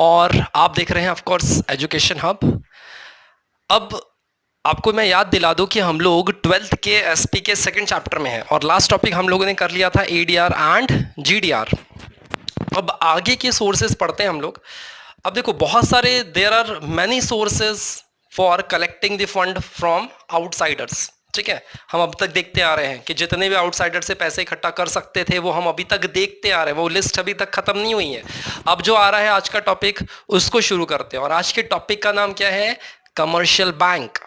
और आप देख रहे हैं ऑफ कोर्स एजुकेशन हब। अब आपको मैं याद दिला दूं कि हम लोग 12th के एसपी के सेकंड चैप्टर में हैं और लास्ट टॉपिक हम लोगों ने कर लिया था एडीआर एंड जीडीआर। अब आगे के सोर्सेज पढ़ते हैं हम लोग। अब देखो बहुत सारे there are many sources for collecting the fund from outsiders. ठीक है, हम अब तक देखते आ रहे हैं कि जितने भी आउटसाइडर से पैसे इकट्ठा कर सकते थे वो हम अभी तक देखते आ रहे हैं, वो लिस्ट अभी तक खत्म नहीं हुई है। अब जो आ रहा है आज का टॉपिक उसको शुरू करते हैं और आज के टॉपिक का नाम क्या है? Commercial bank.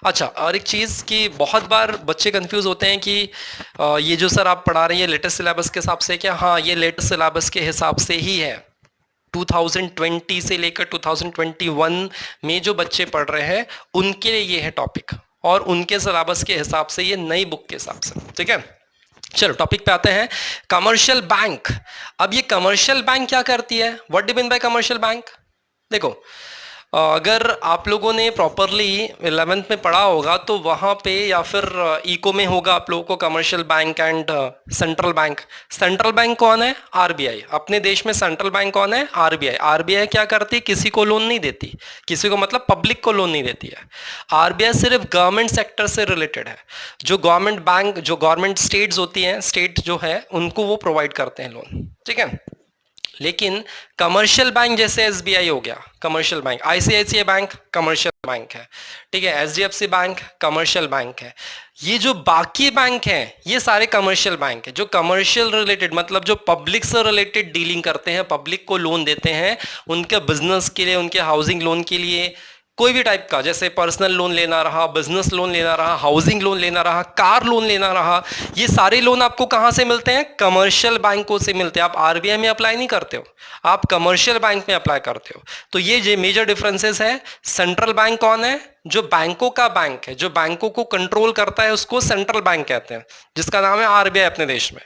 अच्छा, और एक चीज़ कि बहुत बार बच्चे कंफ्यूज होते हैं कि ये जो सर आप पढ़ा रहे हैं लेटेस्ट सिलेबस के हिसाब से क्या? हाँ, ये लेटेस्ट सिलेबस के हिसाब से ही है। 2020 से लेकर 2021 में जो बच्चे पढ़ रहे हैं उनके लिए ये है टॉपिक और उनके सिलेबस के हिसाब से ये नई बुक के हिसाब से। ठीक है, चलो टॉपिक पे आते हैं। Commercial bank. अब ये कमर्शियल बैंक क्या करती है? What do mean by commercial bank? देखो, अगर आप लोगों ने प्रॉपरली 11th में पढ़ा होगा तो वहाँ पे या फिर इको में होगा आप लोगों को commercial bank and central bank. Central bank कौन है? आरबीआई। अपने देश में सेंट्रल बैंक कौन है? आरबीआई। आरबीआई क्या करती है? किसी को लोन नहीं देती, किसी को मतलब पब्लिक को लोन नहीं देती है। आरबीआई सिर्फ गवर्नमेंट सेक्टर से रिलेटेड है। जो गवर्नमेंट बैंक, जो गवर्नमेंट स्टेट्स होती हैं, स्टेट जो है उनको वो प्रोवाइड करते हैं लोन। ठीक है, लेकिन कमर्शियल बैंक जैसे एसबीआई हो गया commercial bank, ICICI bank commercial bank है, ठीक है, एचडीएफसी बैंक कमर्शियल बैंक है। ये जो बाकी बैंक हैं ये सारे कमर्शियल बैंक है, जो कमर्शियल रिलेटेड मतलब जो पब्लिक से रिलेटेड डीलिंग करते हैं, पब्लिक को लोन देते हैं उनके बिजनेस के लिए, उनके हाउसिंग लोन के लिए, कोई भी टाइप का, जैसे पर्सनल लोन लेना रहा, बिजनेस लोन लेना रहा, हाउसिंग लोन लेना रहा, कार लोन लेना रहा, ये सारे लोन आपको कहां से मिलते हैं? कमर्शियल बैंकों से मिलते हैं। आप आरबीआई में अप्लाई नहीं करते हो, आप कमर्शियल बैंक में अप्लाई करते हो। तो ये मेजर डिफरेंसेस है। सेंट्रल बैंक कौन है? जो बैंकों का बैंक है, जो बैंकों को कंट्रोल करता है उसको सेंट्रल बैंक कहते हैं, जिसका नाम है आरबीआई अपने देश में।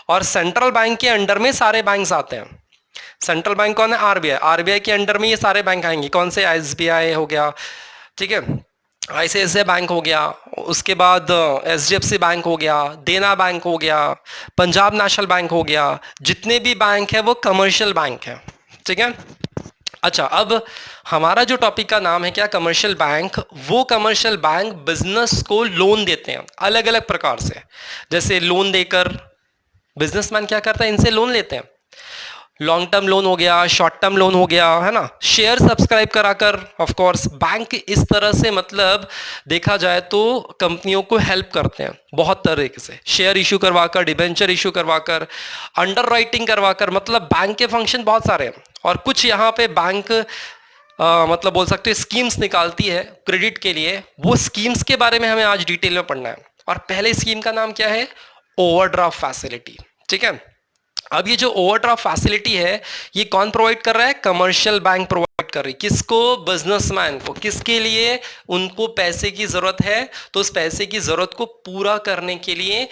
और सेंट्रल बैंक के अंडर में सारे बैंक आते हैं। सेंट्रल बैंक कौन है? आरबीआई। आरबीआई के अंडर में ये सारे बैंक आएंगे। कौन से? एसबीआई हो गया, ठीक है, आईसीआईसीआई बैंक हो गया, उसके बाद एचडीएफसी बैंक हो गया, देना बैंक हो गया, पंजाब नेशनल बैंक हो गया। जितने भी बैंक है वो कमर्शियल बैंक है। ठीक है, अच्छा, अब हमारा जो टॉपिक का नाम है क्या? Commercial bank. वो कमर्शियल बैंक बिजनेस को लोन देते हैं अलग अलग प्रकार से। जैसे लोन देकर बिजनेसमैन क्या करता है? इनसे लोन लेते हैं। लॉन्ग टर्म लोन हो गया, शॉर्ट टर्म लोन हो गया, है ना, शेयर सब्सक्राइब कराकर। ऑफ कोर्स बैंक इस तरह से मतलब देखा जाए तो कंपनियों को हेल्प करते हैं बहुत तरीके से, शेयर इशू करवाकर, डिबेंचर इशू करवाकर, अंडर राइटिंग करवाकर। मतलब बैंक के फंक्शन बहुत सारे हैं। और कुछ यहाँ पे बैंक मतलब बोल सकते हो स्कीम्स निकालती है क्रेडिट के लिए। वो स्कीम्स के बारे में हमें आज डिटेल में पढ़ना है। और पहले स्कीम का नाम क्या है? Overdraft facility. ठीक है, अब ये जो ओवरड्राफ्ट फैसिलिटी है ये कौन प्रोवाइड कर रहा है? कमर्शियल बैंक प्रोवाइड कर रही है। किसको? बिजनेसमैन को। किसके लिए? उनको पैसे की जरूरत है, तो उस पैसे की जरूरत को पूरा करने के लिए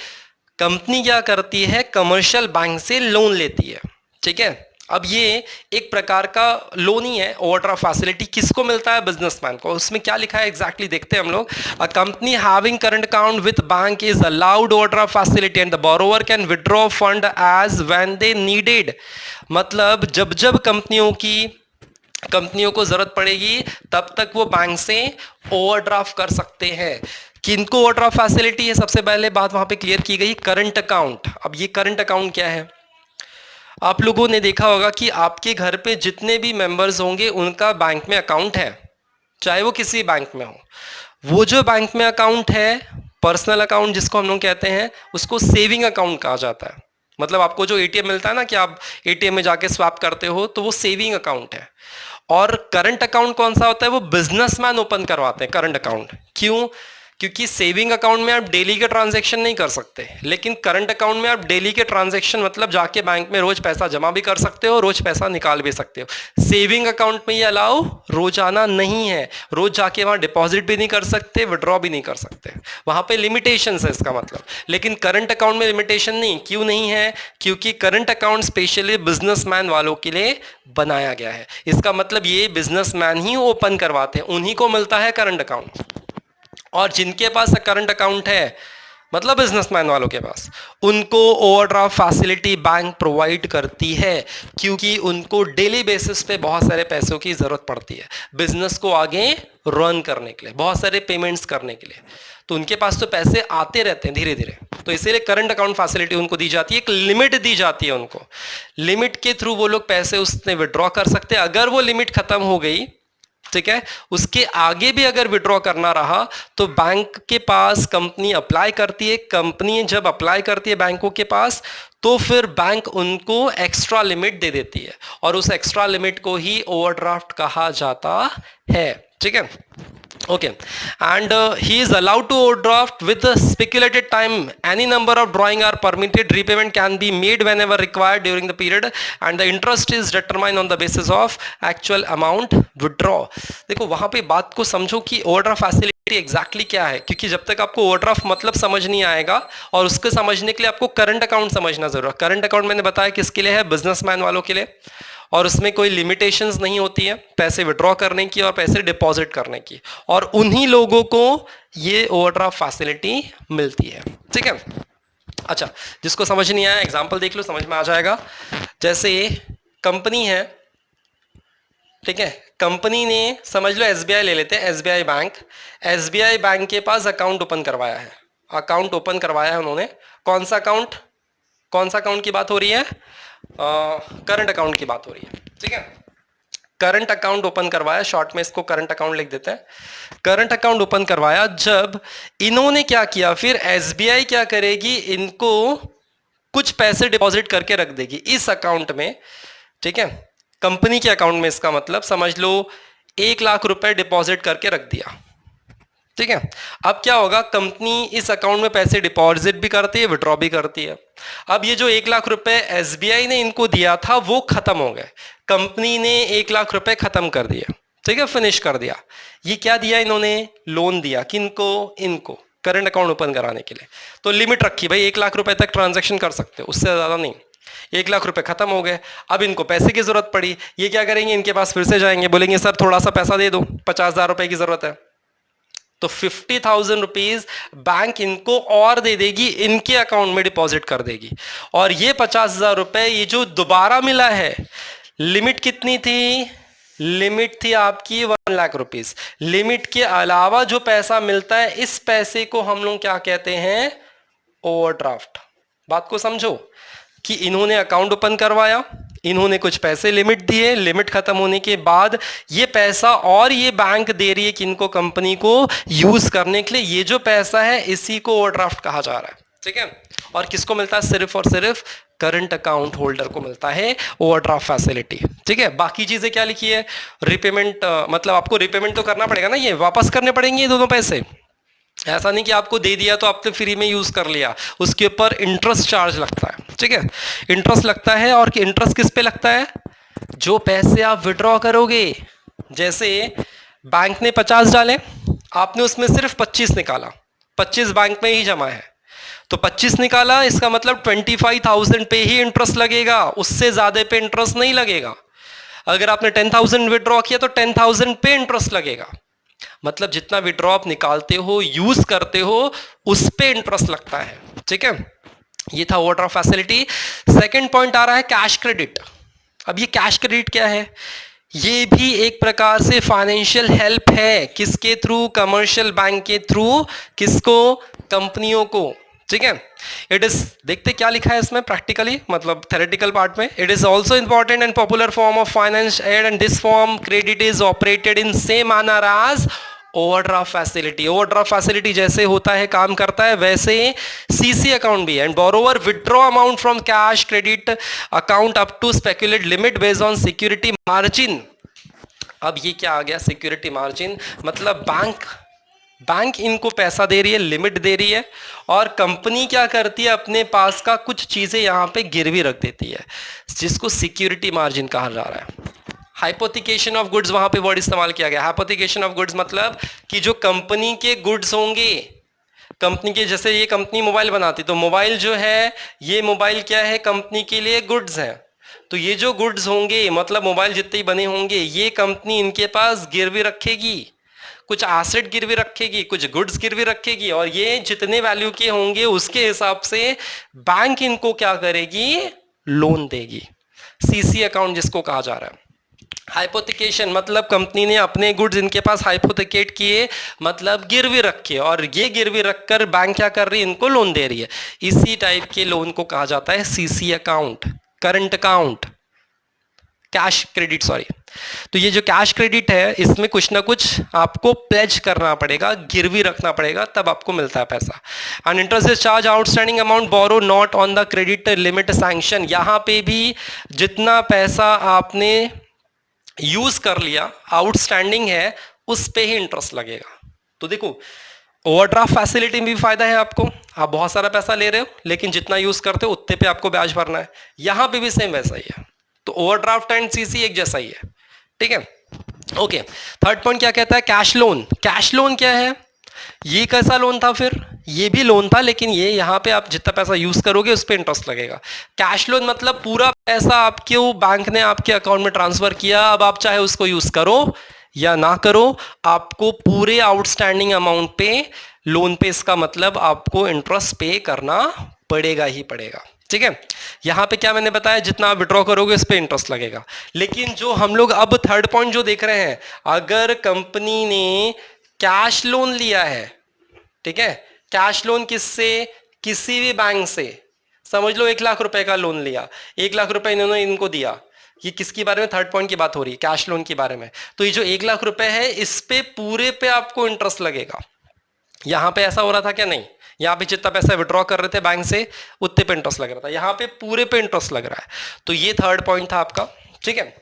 कंपनी क्या करती है? कमर्शियल बैंक से लोन लेती है। ठीक है, अब ये एक प्रकार का लोन ही है। ओवरड्राफ्ट फैसिलिटी किसको मिलता है? बिजनेसमैन को। उसमें क्या लिखा है एग्जैक्टली देखते हैं हम लोग। A company having current account with bank is allowed overdraft facility and the borrower can withdraw fund as when they needed. मतलब जब जब कंपनियों को जरूरत पड़ेगी तब तक वो बैंक से ओवरड्राफ्ट कर सकते हैं। किनको ओवरड्राफ्ट फैसिलिटी है? सबसे पहले बात वहां पे क्लियर की गई, करंट अकाउंट। अब ये करंट अकाउंट क्या है? आप लोगों ने देखा होगा कि आपके घर पे जितने भी मेंबर्स होंगे उनका बैंक में अकाउंट है, चाहे वो किसी बैंक में हो। वो जो बैंक में अकाउंट है, पर्सनल अकाउंट जिसको हम लोग कहते हैं, उसको सेविंग अकाउंट कहा जाता है। मतलब आपको जो एटीएम मिलता है ना कि आप एटीएम में जाके स्वैप करते हो, तो वो सेविंग अकाउंट है। और करंट अकाउंट कौन सा होता है? वो बिजनेसमैन ओपन करवाते हैं करंट अकाउंट। क्यों? क्योंकि सेविंग अकाउंट में आप डेली के ट्रांजैक्शन नहीं कर सकते, लेकिन करंट अकाउंट में आप डेली के ट्रांजैक्शन मतलब जाके बैंक में रोज पैसा जमा भी कर सकते हो, रोज पैसा निकाल भी सकते हो। सेविंग अकाउंट में ये अलाउ रोजाना नहीं है, रोज जाके वहां डिपॉजिट भी नहीं कर सकते, विड्रॉ भी नहीं कर सकते, वहां पे लिमिटेशन है इसका मतलब। लेकिन करंट अकाउंट में लिमिटेशन नहीं। क्यों नहीं है? क्योंकि करंट अकाउंट स्पेशली बिजनेसमैन वालों के लिए बनाया गया है। इसका मतलब ये बिजनेसमैन ही ओपन करवाते हैं, उन्हीं को मिलता है करंट अकाउंट। और जिनके पास करंट अकाउंट है मतलब बिजनेसमैन वालों के पास, उनको ओवरड्राफ्ट फैसिलिटी बैंक प्रोवाइड करती है, क्योंकि उनको डेली बेसिस पे बहुत सारे पैसों की जरूरत पड़ती है बिजनेस को आगे रन करने के लिए, बहुत सारे पेमेंट्स करने के लिए। तो उनके पास तो पैसे आते रहते हैं धीरे धीरे, तो इसीलिए करंट अकाउंट फैसिलिटी उनको दी जाती है, एक लिमिट दी जाती है उनको। लिमिट के थ्रू वो लोग पैसे उसने विड्रॉ कर सकते हैं। अगर वो लिमिट खत्म हो गई, ठीक है, उसके आगे भी अगर विड्रॉ करना रहा तो बैंक के पास कंपनी अप्लाई करती है। कंपनी जब अप्लाई करती है बैंकों के पास, तो फिर बैंक उनको एक्स्ट्रा लिमिट दे देती है, और उस एक्स्ट्रा लिमिट को ही ओवरड्राफ्ट कहा जाता है। ठीक है, okay, and he is allowed to overdraft with a speculated time. Any number of drawing are permitted. Repayment can be made whenever required during the period, and the interest is determined on the basis of actual amount withdraw. देखो वहां पे बात को समझो कि overdraft facility exactly क्या है, क्योंकि जब तक आपको ओवरड्राफ्ट मतलब समझ नहीं आएगा, और उसको समझने के लिए आपको करंट अकाउंट समझना जरूर है। करंट अकाउंट मैंने बताया किसके लिए है, बिजनेसमैन वालों के लिए, और उसमें कोई लिमिटेशंस नहीं होती है पैसे विड्रॉ करने की और पैसे डिपॉजिट करने की, और उन्हीं लोगों को ये ओवरड्राफ्ट फैसिलिटी मिलती है। ठीक है, अच्छा, जिसको समझ नहीं आया एग्जांपल देख लो, समझ में आ जाएगा। जैसे कंपनी है, ठीक है, कंपनी ने, समझ लो एसबीआई ले लेते हैं, एसबीआई बैंक। एसबीआई बैंक के पास अकाउंट ओपन करवाया है, अकाउंट ओपन करवाया है उन्होंने। कौन सा अकाउंट, कौन सा अकाउंट की बात हो रही है, करंट अकाउंट की बात हो रही है। ठीक है, करंट अकाउंट ओपन करवाया, शॉर्ट में इसको करंट अकाउंट लिख देते हैं। करंट अकाउंट ओपन करवाया, जब इन्होंने क्या किया, फिर एसबीआई क्या करेगी, इनको कुछ पैसे डिपॉजिट करके रख देगी इस अकाउंट में। ठीक है, कंपनी के अकाउंट में, इसका मतलब समझ लो 1,00,000 रुपए डिपॉजिट करके रख दिया। ठीक है, अब क्या होगा, कंपनी इस अकाउंट में पैसे डिपॉजिट भी करती है, विड्रॉ भी करती है। अब ये जो 1,00,000 रुपए एसबीआई ने इनको दिया था वो खत्म हो गए, कंपनी ने 1,00,000 रुपए खत्म कर दिया। ठीक है, फिनिश कर दिया। ये क्या दिया इन्होंने, लोन दिया, किनको, इनको, करंट अकाउंट ओपन कराने के लिए। तो लिमिट रखी भाई 1,00,000 रुपए तक ट्रांजेक्शन कर सकते हो, उससे ज्यादा नहीं। 1,00,000 रुपए खत्म हो गए, अब इनको पैसे की जरूरत पड़ी, ये क्या करेंगे, इनके पास फिर से जाएंगे, बोलेंगे सर थोड़ा सा पैसा दे दो, 50,000 रुपए की जरूरत है। तो 50,000 रुपीज बैंक इनको और दे देगी, इनके अकाउंट में डिपॉजिट कर देगी। और ये 50,000 रुपए ये जो दोबारा मिला है, लिमिट कितनी थी, लिमिट थी आपकी 1,00,000 रुपीज। लिमिट के अलावा जो पैसा मिलता है, इस पैसे को हम लोग क्या कहते हैं, ओवरड्राफ्ट। बात को समझो कि इन्होंने अकाउंट ओपन करवाया, इन्होंने कुछ पैसे लिमिट दिए, लिमिट खत्म होने के बाद ये पैसा और ये बैंक दे रही है कि इनको, कंपनी को यूज करने के लिए, ये जो पैसा है इसी को ओवरड्राफ्ट कहा जा रहा है। ठीक है, और किसको मिलता है, सिर्फ और सिर्फ करंट अकाउंट होल्डर को मिलता है ओवरड्राफ्ट फैसिलिटी। ठीक है, बाकी चीजें क्या लिखी है, रिपेमेंट, मतलब आपको रिपेमेंट तो करना पड़ेगा ना, ये वापस करने पड़ेंगे ये दोनों पैसे। ऐसा नहीं कि आपको दे दिया तो आपने फ्री में यूज कर लिया, उसके ऊपर इंटरेस्ट चार्ज लगता है। ठीक है, इंटरेस्ट लगता है, और इंटरेस्ट किस पे लगता है, जो पैसे आप विड्रॉ करोगे। जैसे बैंक ने 50 डाले, आपने उसमें सिर्फ 25 निकाला, 25 बैंक में ही जमा है, तो 25 निकाला, इसका मतलब 25,000 पे ही इंटरेस्ट लगेगा, उससे ज्यादा पे इंटरेस्ट नहीं लगेगा। अगर आपने 10,000 विड्रॉ किया तो 10,000 पे इंटरेस्ट लगेगा, मतलब जितना विड्रॉ आप निकालते हो, यूज करते हो, उस पे इंटरेस्ट लगता है। ठीक है, ये था ओवरड्राफ्ट फैसिलिटी। सेकंड पॉइंट आ रहा है कैश क्रेडिट। अब ये कैश क्रेडिट क्या है, ये भी एक प्रकार से फाइनेंशियल हेल्प है, किसके थ्रू, कमर्शियल बैंक के थ्रू, किसको, कंपनियों को। ठीक है, इट इज, देखते क्या लिखा है इसमें प्रैक्टिकली, मतलब थेरेटिकल पार्ट में, it is also important and popular form of finance aid, and this form credit is operated in same manner as overdraft facility. Overdraft facility जैसे होता है, काम करता है, वैसे सीसी अकाउंट भी है। And borrower withdraw amount from cash credit account up to speculate limit based on security margin. अब ये क्या आ गया, सिक्योरिटी मार्जिन, मतलब बैंक इनको पैसा दे रही है, लिमिट दे रही है, और कंपनी क्या करती है, अपने पास का कुछ चीजें यहां पे गिरवी रख देती है, जिसको सिक्योरिटी मार्जिन कहा जा रहा है। हाइपोथिकेशन ऑफ गुड्स, वहां पे वर्ड इस्तेमाल किया गया। हाइपोथिकेशन ऑफ गुड्स मतलब कि जो कंपनी के गुड्स होंगे, कंपनी के, जैसे ये कंपनी मोबाइल बनाती, तो मोबाइल जो है, ये मोबाइल क्या है, कंपनी के लिए गुड्स है। तो ये जो गुड्स होंगे, मतलब मोबाइल जितने ही बने होंगे, ये कंपनी इनके पास गिरवी रखेगी, कुछ एसेट गिरवी रखेगी, कुछ गुड्स गिरवी रखेगी, और ये जितने वैल्यू के होंगे उसके हिसाब से बैंक इनको क्या करेगी, लोन देगी। सीसी अकाउंट जिसको कहा जा रहा है। हाइपोथिकेशन मतलब कंपनी ने अपने गुड्स इनके पास हाइपोथिकेट किए, मतलब गिरवी रखे, और ये गिरवी रखकर बैंक क्या कर रही है, इनको लोन दे रही है। इसी टाइप के लोन को कहा जाता है CC account, current account, cash credit, sorry. तो ये जो कैश क्रेडिट है इसमें कुछ ना कुछ आपको प्लेज करना पड़ेगा, गिरवी रखना पड़ेगा, तब आपको मिलता है पैसा। And interest is charge outstanding amount borrow not on the credit limit sanction. यहां पे भी जितना पैसा आपने यूज कर लिया आउटस्टैंडिंग है उस पे ही इंटरेस्ट लगेगा। तो देखो ओवरड्राफ्ट फैसिलिटी में भी फायदा है आपको, आप बहुत सारा पैसा ले रहे हो लेकिन जितना यूज करते हो उतने पे आपको ब्याज भरना है, यहां पे भी सेम वैसा ही है। तो ओवरड्राफ्ट एंड सीसी एक जैसा ही है, ठीक है। ओके, थर्ड पॉइंट क्या कहता है, कैश लोन। कैश लोन क्या है, ये कैसा लोन था, फिर ये भी लोन था लेकिन ये यहां पे आप जितना पैसा यूज करोगे उस पर इंटरेस्ट लगेगा। कैश लोन मतलब पूरा पैसा आपके बैंक ने आपके अकाउंट में ट्रांसफर किया, अब आप चाहे उसको यूज करो या ना करो, आपको पूरे आउटस्टैंडिंग अमाउंट पे लोन पे, इसका मतलब आपको इंटरेस्ट पे करना पड़ेगा ही पड़ेगा, ठीक है। यहां पे क्या मैंने बताया, जितना आप विड्रॉ करोगे उस पे इंटरेस्ट लगेगा। लेकिन जो हम लोग अब थर्ड पॉइंट जो देख रहे हैं, अगर कंपनी ने कैश लोन लिया है, ठीक है, कैश लोन किससे, किसी भी बैंक से, समझ लो 1 लाख रुपए का लोन लिया, 1 लाख रुपए इन्होंने इनको दिया, ये किसके बारे में, थर्ड पॉइंट की बात हो रही है, कैश लोन के बारे में। तो ये जो 1 लाख रुपए है इस पे पूरे पे आपको इंटरेस्ट लगेगा। यहां पे ऐसा हो रहा था क्या, नहीं, यहां पे जितना पैसा विड्रॉ कर रहे थे बैंक से उतने पे इंटरेस्ट लग रहा था, यहां पे पूरे पे इंटरेस्ट लग रहा है। तो ये थर्ड पॉइंट था आपका, ठीक है।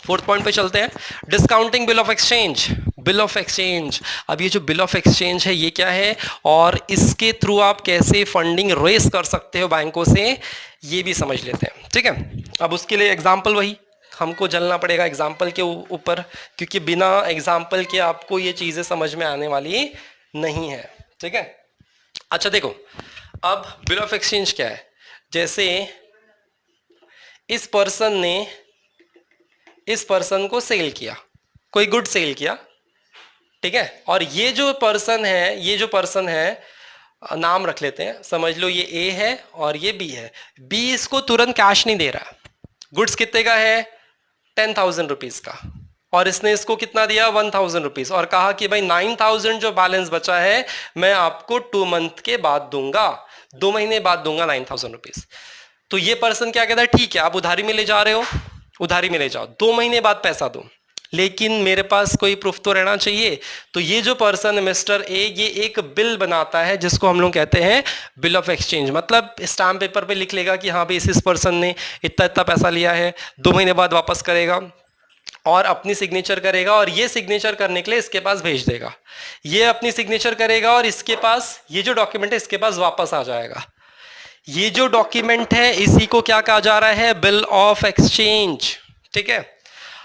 फोर्थ पॉइंट पे चलते हैं, discounting bill of exchange. Bill of exchange, अब ये जो बिल ऑफ एक्सचेंज है ये क्या है, और इसके थ्रू आप कैसे फंडिंग रेस कर सकते हो बैंकों से, ये भी समझ लेते हैं, ठीक है। अब उसके लिए एग्जाम्पल, वही हमको जलना पड़ेगा एग्जाम्पल के ऊपर, क्योंकि बिना एग्जाम्पल के आपको ये चीजें समझ में आने वाली नहीं है, ठीक है। अच्छा देखो, अब बिल ऑफ एक्सचेंज क्या है, जैसे इस पर्सन को सेल किया, कोई गुड सेल किया, ठीक है, और ये जो पर्सन है, नाम रख लेते हैं, समझ लो ये ए है और ये बी है। बी इसको तुरंत कैश नहीं दे रहा, गुड्स कितने का है, 10,000 रुपीज का, और इसने इसको कितना दिया, 1,000 रुपीज, और कहा कि भाई 9,000 जो बैलेंस बचा है मैं आपको 2 मंथ के बाद दूंगा, 2 महीने बाद दूंगा 9,000 रुपीज। तो ये पर्सन क्या कहता है, ठीक है आप उधारी में ले जा रहे हो, उधारी में ले जाओ, 2 महीने बाद पैसा दो, लेकिन मेरे पास कोई प्रूफ तो रहना चाहिए। तो ये जो पर्सन है मिस्टर ए, ये एक बिल बनाता है जिसको हम लोग कहते हैं बिल ऑफ एक्सचेंज। मतलब स्टाम्प पेपर पे लिख लेगा कि हाँ भाई इस पर्सन ने इतना इतना पैसा लिया है, 2 महीने बाद वापस करेगा, और अपनी सिग्नेचर करेगा, और ये सिग्नेचर करने के लिए इसके पास भेज देगा, ये अपनी सिग्नेचर करेगा, और इसके पास ये जो डॉक्यूमेंट है इसके पास वापस आ जाएगा। ये जो डॉक्यूमेंट है इसी को क्या कहा जा रहा है, बिल ऑफ एक्सचेंज, ठीक है।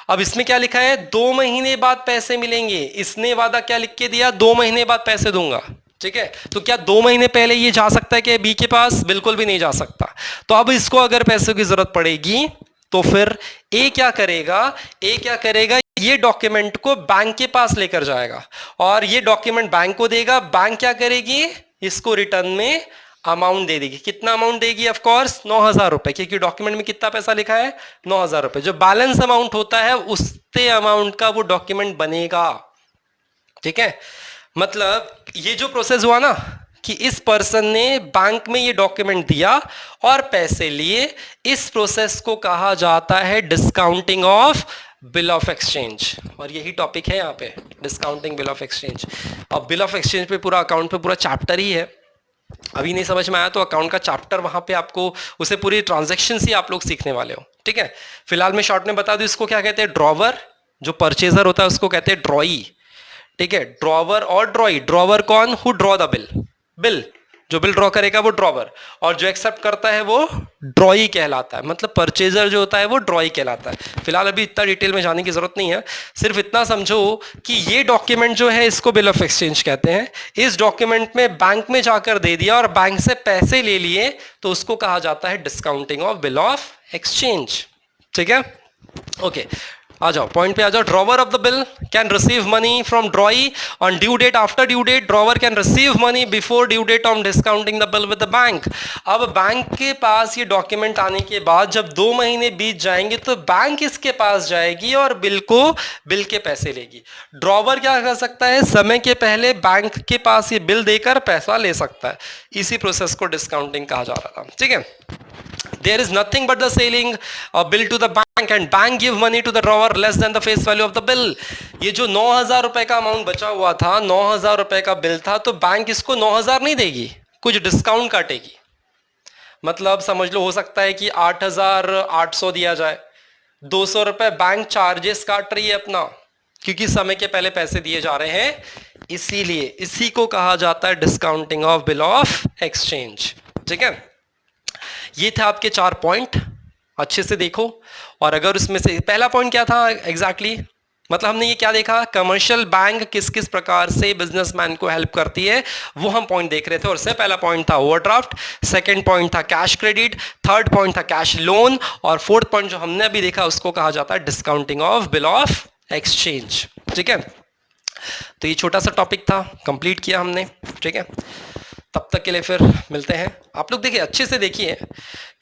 अब इसमें क्या लिखा है, 2 महीने बाद पैसे मिलेंगे, इसने वादा क्या लिख के दिया, 2 महीने बाद पैसे दूंगा, ठीक है। तो क्या 2 महीने पहले ये जा सकता है कि बी के पास, बिल्कुल भी नहीं जा सकता। तो अब इसको अगर पैसों की जरूरत पड़ेगी तो फिर ए क्या करेगा, ये डॉक्यूमेंट को बैंक के पास लेकर जाएगा, और ये डॉक्यूमेंट बैंक को देगा, बैंक क्या करेगी, इसको रिटर्न में अमाउंट दे देगी। कितना अमाउंट देगी, ऑफ कोर्स 9,000 रुपए, क्योंकि डॉक्यूमेंट में कितना पैसा लिखा है, 9,000 रुपए। जो बैलेंस अमाउंट होता है उतने अमाउंट का वो डॉक्यूमेंट बनेगा, ठीक है। मतलब ये जो प्रोसेस हुआ ना कि इस पर्सन ने बैंक में ये डॉक्यूमेंट दिया और पैसे लिए, इस प्रोसेस को कहा जाता है discounting of bill of exchange, और यही टॉपिक है यहाँ पे, डिस्काउंटिंग बिल ऑफ एक्सचेंज। अब बिल ऑफ एक्सचेंज पे पूरा अकाउंट पे पूरा चैप्टर ही है, अभी नहीं समझ में आया तो अकाउंट का चैप्टर वहां पे आपको उसे पूरी ट्रांजैक्शन ही आप लोग सीखने वाले हो, ठीक है। फिलहाल मैं शॉर्ट में बता दूं, इसको क्या कहते हैं, ड्रॉवर, जो परचेजर होता है उसको कहते हैं ड्रॉई, ठीक है। ड्रॉवर और ड्रॉई, ड्रॉवर कौन, हु ड्रॉ द बिल, जो बिल ड्रॉ करेगा वो ड्रॉवर, और जो एक्सेप्ट करता है वो ड्रॉई कहलाता है। मतलब परचेजर जो होता है वो ड्रॉई कहलाता है। फिलहाल अभी इतना डिटेल में जाने की जरूरत नहीं है, सिर्फ इतना समझो कि ये डॉक्यूमेंट जो है इसको बिल ऑफ एक्सचेंज कहते हैं। इस डॉक्यूमेंट में बैंक में जाकर दे दिया और बैंक से पैसे ले लिए तो उसको कहा जाता है discounting of bill of exchange, ठीक है। ओके, आ जाओ पॉइंट पे आ जाओ। Drawer of the bill can receive money from drawee on due date, after due date drawer can receive money before due date on discounting the bill with the bank. अब bank के पास ये document आने के बाद जब 2 महीने बीत जाएंगे तो बैंक इसके पास जाएगी और बिल के पैसे लेगी। ड्रॉवर क्या कर सकता है, समय के पहले बैंक के पास ये बिल देकर पैसा ले सकता है। इसी प्रोसेस को डिस्काउंटिंग कहा जा रहा था, ठीक है। There is nothing but the selling a bill to the bank and bank give money to the drawer less than the face value of the bill। ये जो 9,000 रुपए का अमाउंट बचा हुआ था, 9,000 रुपए का बिल था, तो बैंक इसको 9,000 नहीं देगी, कुछ डिस्काउंट काटेगी। मतलब समझ लो, हो सकता है कि 8,800 दिया जाए, 200 रुपए बैंक चार्जेस काट रही है अपना, क्योंकि समय के पहले पैसे दिए जा रहे हैं, इसीलिए इसी को कहा जाता है discounting of bill of exchange, ठीक है। ये थे आपके 4 पॉइंट, अच्छे से देखो। और अगर उसमें से पहला पॉइंट क्या था एग्जैक्टली मतलब हमने ये क्या देखा, कमर्शियल बैंक किस किस प्रकार से बिजनेसमैन को हेल्प करती है, वो हम पॉइंट देख रहे थे। और उससे पहला पॉइंट था ओवरड्राफ्ट, सेकंड पॉइंट था कैश क्रेडिट, थर्ड पॉइंट था कैश लोन, और फोर्थ पॉइंट जो हमने अभी देखा उसको कहा जाता है discounting of bill of exchange, ठीक है। तो ये छोटा सा टॉपिक था, कंप्लीट किया हमने, ठीक है। तब तक के लिए फिर मिलते हैं। आप लोग देखिए, अच्छे से देखिए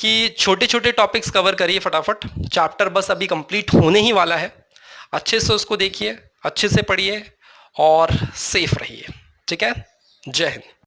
कि छोटे छोटे टॉपिक्स कवर करिए फटाफट, चैप्टर बस अभी कंप्लीट होने ही वाला है। अच्छे से उसको देखिए, अच्छे से पढ़िए और सेफ रहिए, ठीक है। जय हिंद।